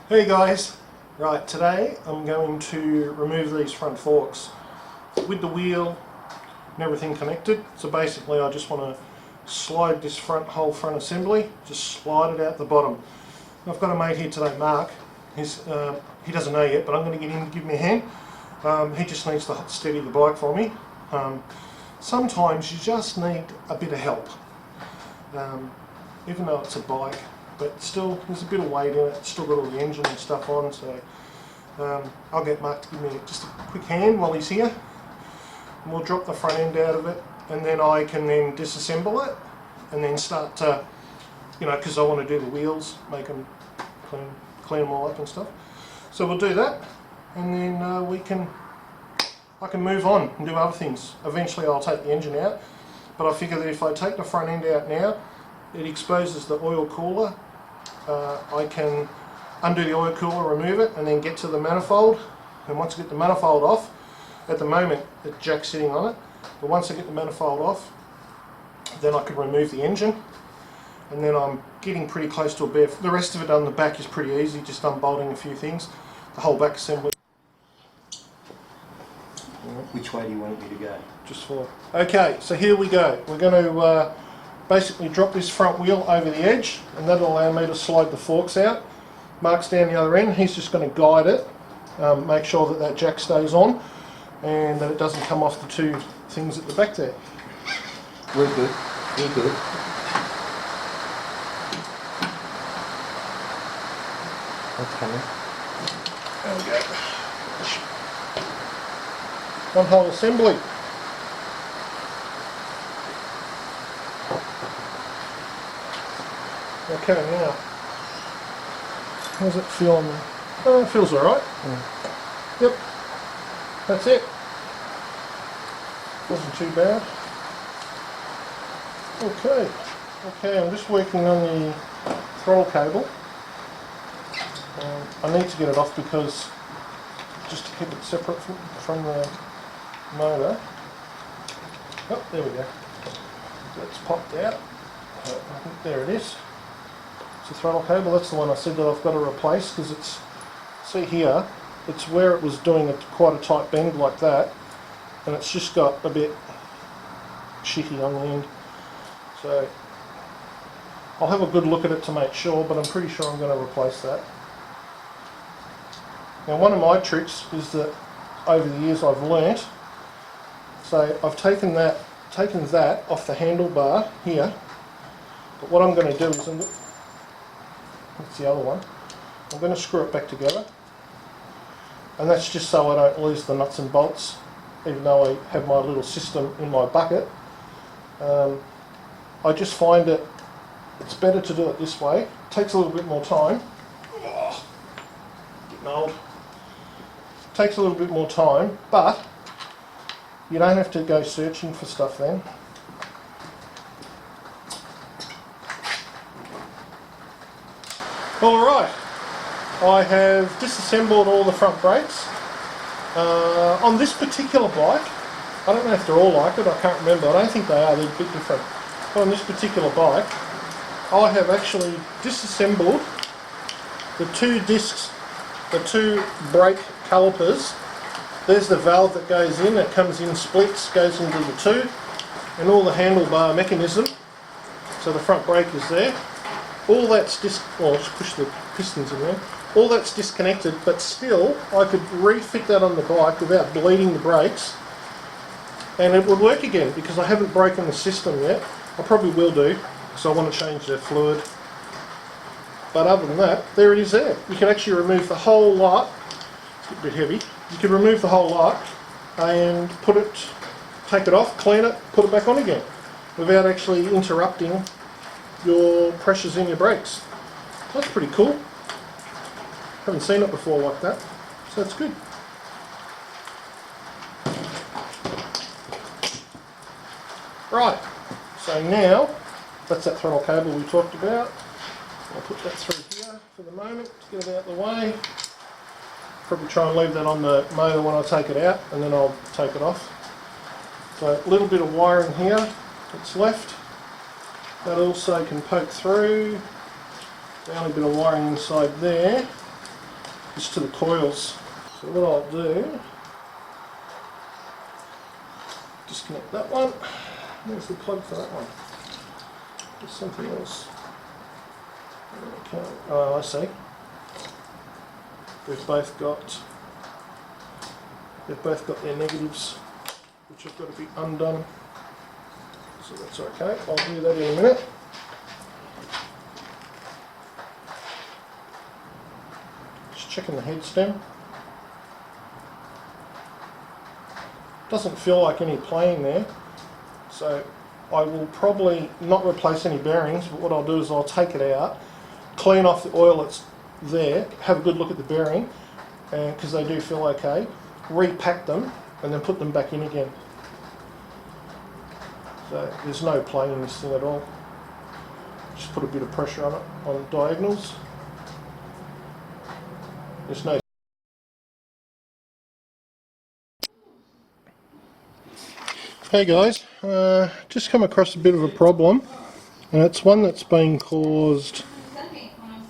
Hey guys, right, today I'm going to remove these front forks with the wheel and everything connected. So basically I just want to slide this whole front assembly, just slide it out the bottom. I've got a mate here today, Mark. He doesn't know yet, but I'm going to get him to give me a hand. He just needs to steady the bike for me. Sometimes you just need a bit of help, even though it's a bike. But still, there's a bit of weight in it. It's still got all the engine and stuff on, so I'll get Mark to give me just a quick hand while he's here. And we'll drop the front end out of it, and then I can then disassemble it, and then start to, because I want to do the wheels, make them clean them all up and stuff. So we'll do that, and then I can move on and do other things. Eventually I'll take the engine out, but I figure that if I take the front end out now, it exposes the oil cooler. I can undo the oil cooler, remove it, and then get to the manifold. And once I get the manifold off, at the moment the jack's sitting on it, but once I get the manifold off, then I can remove the engine, and then I'm getting pretty close to a bare. The rest of it on the back is pretty easy, just unbolting a few things. The whole back assembly. Which way do you want me to go? Just for. Okay, so here we go. We're going to basically drop this front wheel over the edge, and that'll allow me to slide the forks out. Mark's down the other end. He's just going to guide it, make sure that that jack stays on and that it doesn't come off the two things at the back there. We're good. We're good. Okay. There we go. One whole assembly. Okay, now, how does it feel on there? Oh, it feels alright. Yep, that's it. Wasn't too bad. Okay, I'm just working on the throttle cable. I need to get it off because, just to keep it separate from the motor. Oh, there we go. That's popped out. I think there it is. It's the throttle cable. That's the one I said that I've got to replace, because it's, see here, it's where it was doing quite a tight bend like that, and it's just got a bit shitty on the end. So I'll have a good look at it to make sure, but I'm pretty sure I'm going to replace that. Now, one of my tricks is that over the years I've learnt, so I've taken that off the handlebar here, but what I'm going to do is, that's the other one, I'm going to screw it back together, and that's just so I don't lose the nuts and bolts, even though I have my little system in my bucket. I just find it's better to do it this way. It takes a little bit more time. Oh, getting old. Takes a little bit more time, but you don't have to go searching for stuff then. Alright, I have disassembled all the front brakes. On this particular bike, I don't know if they're all like it, I can't remember, I don't think they are, they're a bit different. But on this particular bike, I have actually disassembled the two discs, the two brake calipers. There's the valve that goes in, it comes in splits, goes into the two, and all the handlebar mechanism, so the front brake is there. All that's just push the pistons in there. All that's disconnected, but still I could refit that on the bike without bleeding the brakes, and it would work again, because I haven't broken the system yet. I probably will do, because I want to change the fluid. But other than that, there it is there. You can actually remove the whole lot. It's a bit heavy. You can remove the whole lot and take it off, clean it, put it back on again, without actually interrupting your pressures in your brakes. That's pretty cool. Haven't seen it before like that, so that's good. Right, so now that's that throttle cable we talked about. I'll put that through here for the moment to get it out of the way. Probably try and leave that on the motor when I take it out, and then I'll take it off. So a little bit of wiring here that's left. That also can poke through. The only bit of wiring inside there. is to the coils. So what I'll do, disconnect that one. There's the plug for that one. There's something else. Okay. Oh, I see. They've both got their negatives, which have got to be undone. So that's okay. I'll do that in a minute. Just checking the head stem. Doesn't feel like any playing there. So I will probably not replace any bearings, but what I'll do is I'll take it out, clean off the oil that's there, have a good look at the bearing, because they do feel okay, repack them and then put them back in again. So there's no playing in this thing at all. Just put a bit of pressure on it, on diagonals. There's no. Hey guys, just come across a bit of a problem, and it's one that's been caused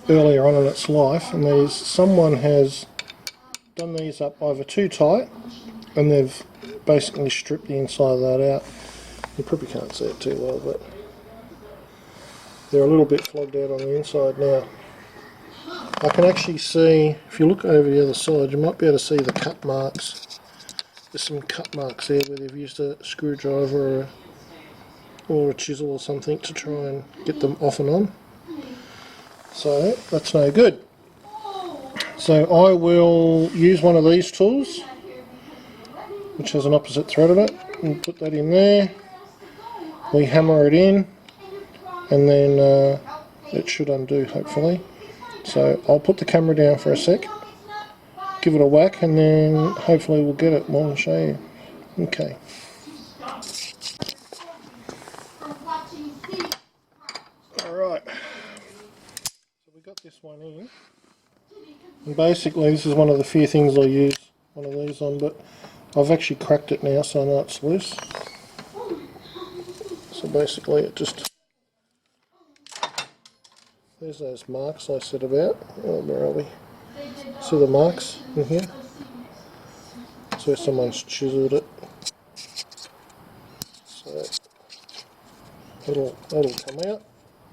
earlier on in its life, and that is someone has done these up either too tight and they've basically stripped the inside of that out. You probably can't see it too well, but they're a little bit flogged out on the inside now. I can actually see, if you look over the other side, you might be able to see the cut marks. There's some cut marks there where they've used a screwdriver or a chisel or something to try and get them off and on. So that's no good. So I will use one of these tools, which has an opposite thread on it, and put that in there. We hammer it in, and then it should undo hopefully. So I'll put the camera down for a sec, give it a whack, and then hopefully we'll get it while I'll show you. Okay. Alright, so we got this one in, and basically this is one of the few things I use one of these on, but I've actually cracked it now, so I know it's loose. So basically it just, there's those marks I said about. Oh, where are we? See the marks in here? So someone's chiselled it. So that'll come out.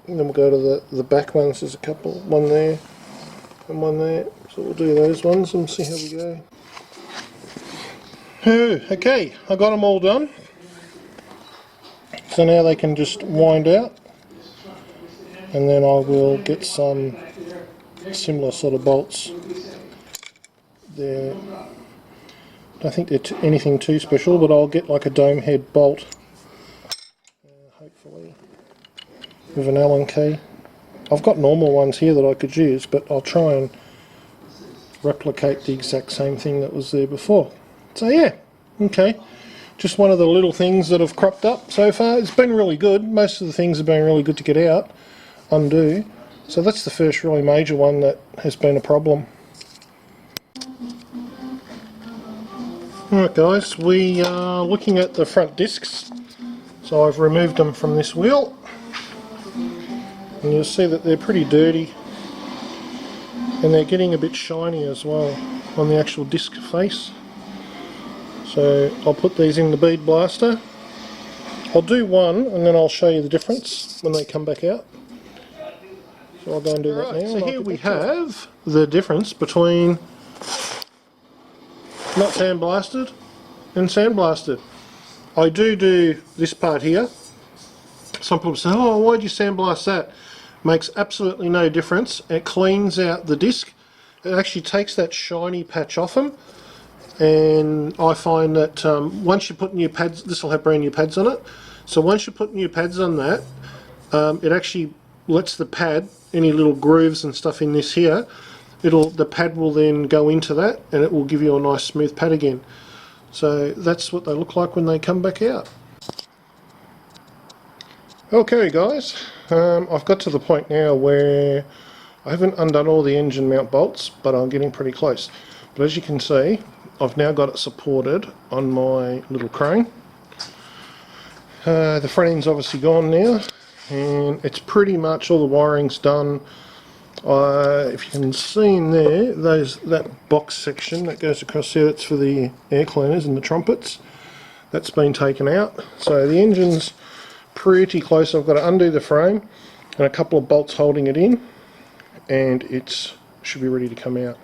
And then we'll go to the back ones. There's a couple, one there and one there. So we'll do those ones and see how we go. Okay, I got them all done. So now they can just wind out. And then I will get some similar sort of bolts. I don't think they're anything too special, but I'll get like a dome head bolt. Hopefully with an Allen key. I've got normal ones here that I could use, but I'll try and replicate the exact same thing that was there before. So yeah, okay. Just one of the little things that have cropped up so far. It's been really good. Most of the things have been really good to get out, undo. So that's the first really major one that has been a problem. Alright guys, we are looking at the front discs. So I've removed them from this wheel. And you'll see that they're pretty dirty. And they're getting a bit shiny as well on the actual disc face. So I'll put these in the bead blaster. I'll do one and then I'll show you the difference when they come back out. So I'll go and do that now. So here we have the difference between not sandblasted and sandblasted. I do this part here. Some people say, oh, why'd you sandblast that? Makes absolutely no difference. It cleans out the disc. It actually takes that shiny patch off them. And I find that once you put new pads, this will have brand new pads on it. So once you put new pads on that, it actually lets the pad, any little grooves and stuff in this here, the pad will then go into that and it will give you a nice smooth pad again. So that's what they look like when they come back out. Okay guys, I've got to the point now where I haven't undone all the engine mount bolts, but I'm getting pretty close. But as you can see, I've now got it supported on my little crane. The front end's obviously gone now, and it's pretty much all the wiring's done. If you can see in there, that box section that goes across there, that's for the air cleaners and the trumpets. That's been taken out. So the engine's pretty close. I've got to undo the frame and a couple of bolts holding it in, and it should be ready to come out.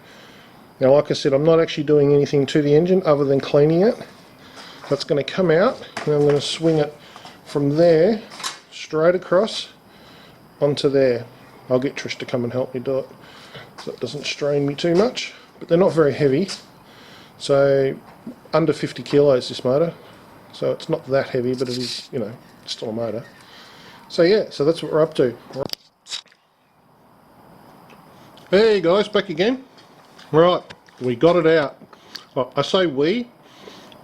Now, like I said, I'm not actually doing anything to the engine other than cleaning it. That's going to come out, and I'm going to swing it from there straight across onto there. I'll get Trish to come and help me do it so it doesn't strain me too much, but they're not very heavy, so under 50 kilos this motor, so it's not that heavy, but it is, you know, still a motor. So yeah, so that's what we're up to. Hey guys, back again. Right, we got it out. Well, I say we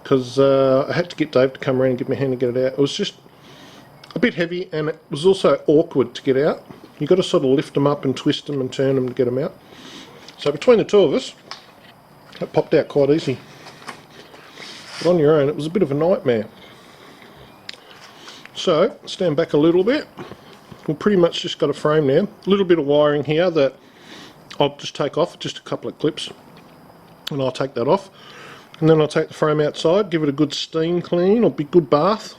because I had to get Dave to come around and give me a hand to get it out. It was just a bit heavy, and it was also awkward to get out. You've got to sort of lift them up and twist them and turn them to get them out. So between the two of us, it popped out quite easy. But on your own, it was a bit of a nightmare. So, stand back a little bit. We've pretty much just got a frame now. A little bit of wiring here that I'll just take off, just a couple of clips, and I'll take that off. And then I'll take the frame outside, give it a good steam clean or big good bath,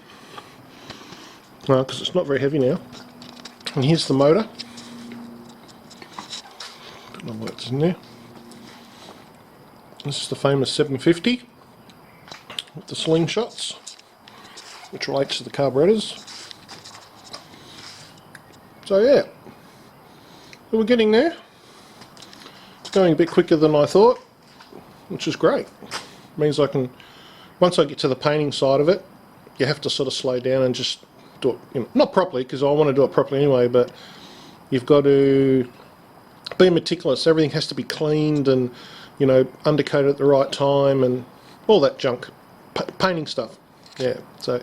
because it's not very heavy now. And here's the motor. Don't know what's in there. This is the famous 750 with the slingshots, which relates to the carburetors. So yeah, we're getting there. It's going a bit quicker than I thought, which is great. Means I can, once I get to the painting side of it, you have to sort of slow down and just do it, you know, not properly, because I want to do it properly anyway, but you've got to be meticulous. Everything has to be cleaned and, you know, undercoated at the right time and all that junk, painting stuff. Yeah, so